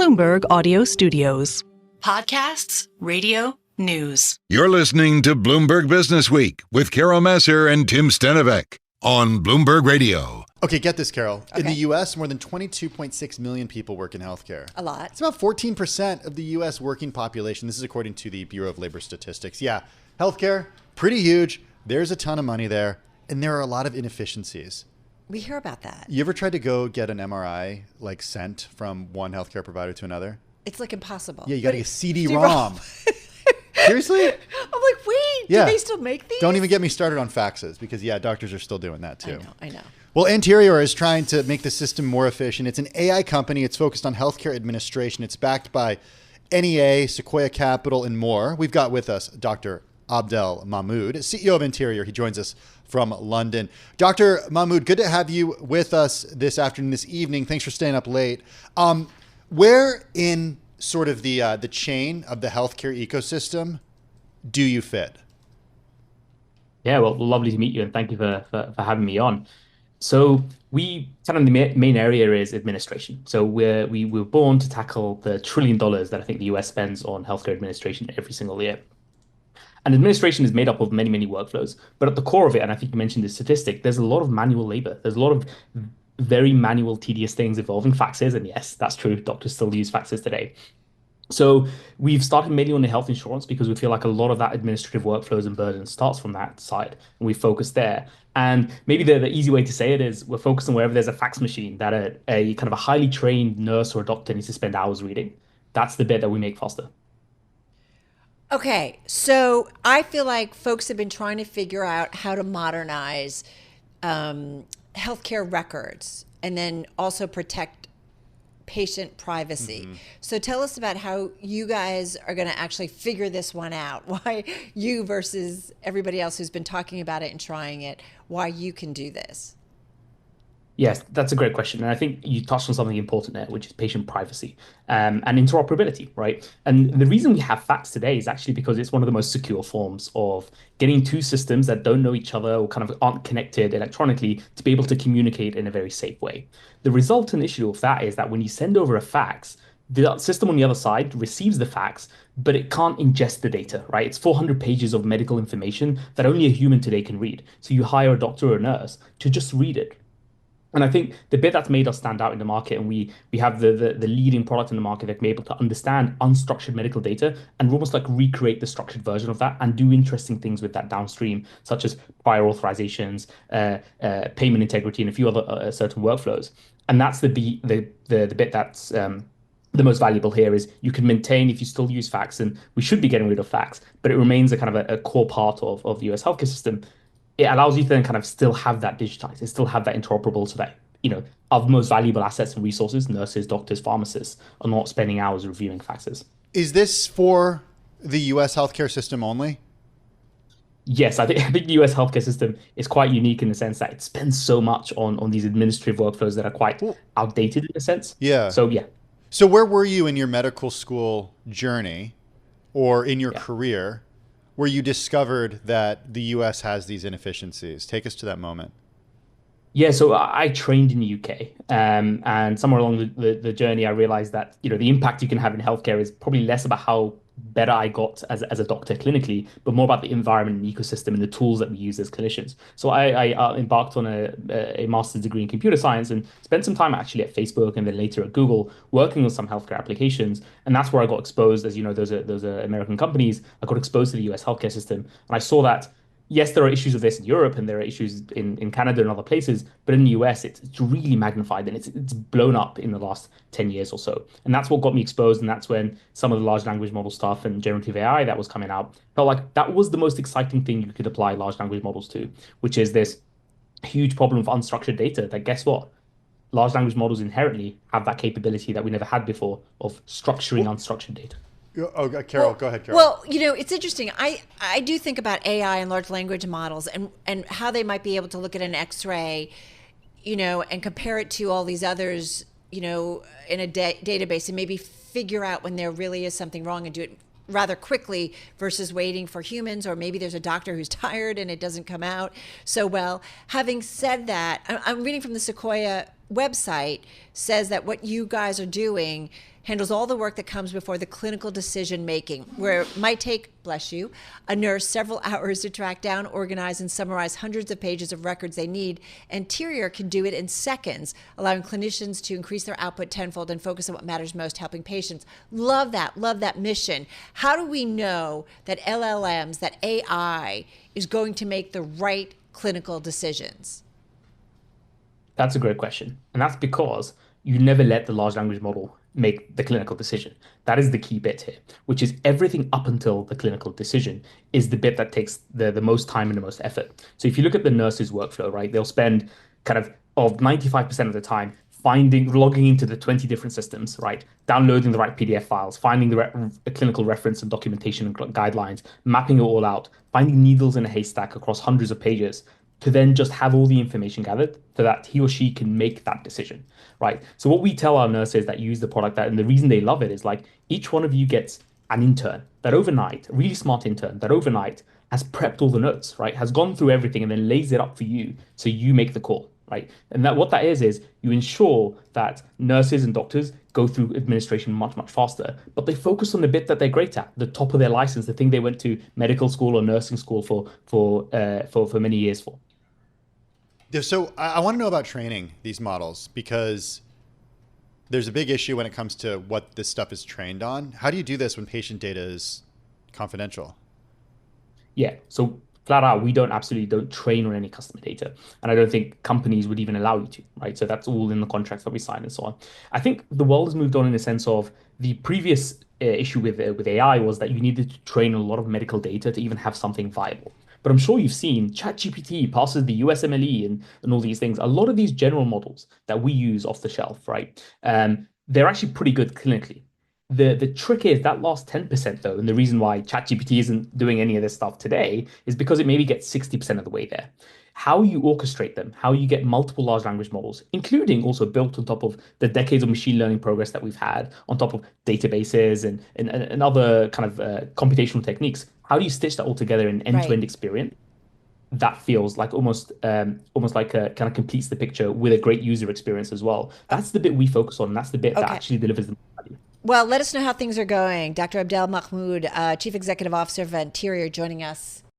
Bloomberg Audio Studios. Podcasts, radio, news. You're listening to Bloomberg Businessweek with Carol Massar and Tim Stenovec on Bloomberg Radio. Okay, get this, Carol. Okay. In the U.S., more than 22.6 million people work in healthcare. A lot. It's about 14% of the U.S. working population. This is according to the Bureau of Labor Statistics. Yeah, healthcare, pretty huge. There's a ton of money there, and there are a lot of inefficiencies. We hear about that. You ever tried to go get an MRI, like sent from one healthcare provider to another? It's like impossible. Yeah, you got to get CD-ROM. Seriously? I'm like, wait, Yeah. do they still make these? Don't even get me started on faxes because, yeah, doctors are still doing that too. I know. Well, Anterior is trying to make the system more efficient. It's an AI company. It's focused on healthcare administration. It's backed by NEA, Sequoia Capital, and more. We've got with us Dr. Abdel Mahmoud, CEO of Anterior. He joins us from London. Dr. Mahmoud, good to have you with us this afternoon, this evening. Thanks for staying up late. Where in sort of the chain of the healthcare ecosystem do you fit? Yeah, well, lovely to meet you, and thank you for having me on. So we kind of the main area is administration. So we were born to tackle the $1 trillion that I think the US spends on healthcare administration every single year. And administration is made up of many, many workflows. But at the core of it, and I think you mentioned this statistic, there's a lot of manual labor. There's a lot of very manual, tedious things involving faxes. And yes, that's true. Doctors still use faxes today. So we've started mainly on the health insurance because we feel like a lot of that administrative workflows and burden starts from that side, and we focus there. And maybe the easy way to say it is we're focused on wherever there's a fax machine that a kind of a highly trained nurse or a doctor needs to spend hours reading. That's the bit that we make faster. Okay, so I feel like folks have been trying to figure out how to modernize healthcare records and then also protect patient privacy. Mm-hmm. So tell us about how you guys are going to actually figure this one out. Why you versus everybody else who's been talking about it and trying it, why you can do this. Yes, that's a great question. And I think you touched on something important there, which is patient privacy and interoperability, right? And the reason we have fax today is actually because it's one of the most secure forms of getting two systems that don't know each other or kind of aren't connected electronically to be able to communicate in a very safe way. The resultant issue of that is that when you send over a fax, the system on the other side receives the fax, but it can't ingest the data, right? It's 400 pages of medical information that only a human today can read. So you hire a doctor or a nurse to just read it. And I think the bit that's made us stand out in the market, and we have the leading product in the market that can be able to understand unstructured medical data and almost like recreate the structured version of that and do interesting things with that downstream, such as prior authorizations, payment integrity, and a few other certain workflows. And that's the bit that's the most valuable here is you can maintain if you still use fax, and we should be getting rid of fax, but it remains a kind of a core part of the US healthcare system. It allows you to then kind of still have that digitized, and still have that interoperable so that, our most valuable assets and resources, nurses, doctors, pharmacists, are not spending hours reviewing faxes. Is this for the U.S. healthcare system only? Yes, I think the US healthcare system is quite unique in the sense that it spends so much on these administrative workflows that are quite outdated in a sense. Yeah. So, yeah. So where were you in your medical school journey or in your career where you discovered that the U.S. has these inefficiencies? Take us to that moment. Yeah, so I trained in the UK, and somewhere along the journey, I realized that the impact you can have in healthcare is probably less about how better I got as a doctor clinically, but more about the environment and ecosystem and the tools that we use as clinicians. So I embarked on a master's degree in computer science and spent some time actually at Facebook and then later at Google working on some healthcare applications. And that's where I got exposed, as you know, those are American companies. I got exposed to the US healthcare system, and I saw that yes, there are issues of this in Europe and there are issues in Canada and other places, but in the US, it's really magnified and it's blown up in the last 10 years or so. And that's what got me exposed. And that's when some of the large language model stuff and generative AI that was coming out felt like that was the most exciting thing you could apply large language models to, which is this huge problem of unstructured data that, guess what? Large language models inherently have that capability that we never had before of structuring unstructured data. Oh, Carol, go ahead, Carol. Well, it's interesting. I do think about AI and large language models and how they might be able to look at an X-ray, and compare it to all these others, in a database and maybe figure out when there really is something wrong and do it rather quickly versus waiting for humans, or maybe there's a doctor who's tired and it doesn't come out so well. Having said that, I'm reading from the Sequoia website says that what you guys are doing handles all the work that comes before the clinical decision making, where it might take, bless you, a nurse several hours to track down, organize, and summarize hundreds of pages of records they need. Anterior can do it in seconds, allowing clinicians to increase their output tenfold and focus on what matters most, helping patients. Love that mission. How do we know that LLMs, that AI is going to make the right clinical decisions? That's a great question. And that's because you never let the large language model make the clinical decision. That is the key bit here, which is everything up until the clinical decision is the bit that takes the most time and the most effort. So if you look at the nurse's workflow, right, they'll spend kind of 95% of the time logging into the 20 different systems, right, downloading the right PDF files, finding the clinical reference and documentation and guidelines, mapping it all out, finding needles in a haystack across hundreds of pages, to then just have all the information gathered so that he or she can make that decision, right? So what we tell our nurses that use the product, and the reason they love it is like each one of you gets an intern that overnight, a really smart intern that overnight has prepped all the notes, right? Has gone through everything and then lays it up for you so you make the call, right? And that what that is you ensure that nurses and doctors go through administration much, much faster, but they focus on the bit that they're great at, the top of their license, the thing they went to medical school or nursing school for many years for. So I want to know about training these models, because there's a big issue when it comes to what this stuff is trained on. How do you do this when patient data is confidential? Yeah, so flat out, we absolutely don't train on any customer data. And I don't think companies would even allow you to, right? So that's all in the contracts that we sign and so on. I think the world has moved on in the sense of the previous issue with AI was that you needed to train a lot of medical data to even have something viable. But I'm sure you've seen ChatGPT passes the USMLE and all these things. A lot of these general models that we use off the shelf, right? They're actually pretty good clinically. The trick is that last 10% though, and the reason why ChatGPT isn't doing any of this stuff today is because it maybe gets 60% of the way there. How you orchestrate them, how you get multiple large language models, including also built on top of the decades of machine learning progress that we've had, on top of databases and other kind of computational techniques. How do you stitch that all together in end-to-end experience? That feels like almost like kind of completes the picture with a great user experience as well. That's the bit we focus on. And that's the bit that actually delivers the value. Well, let us know how things are going. Dr. Abdel Mahmoud, Chief Executive Officer of Anterior, joining us.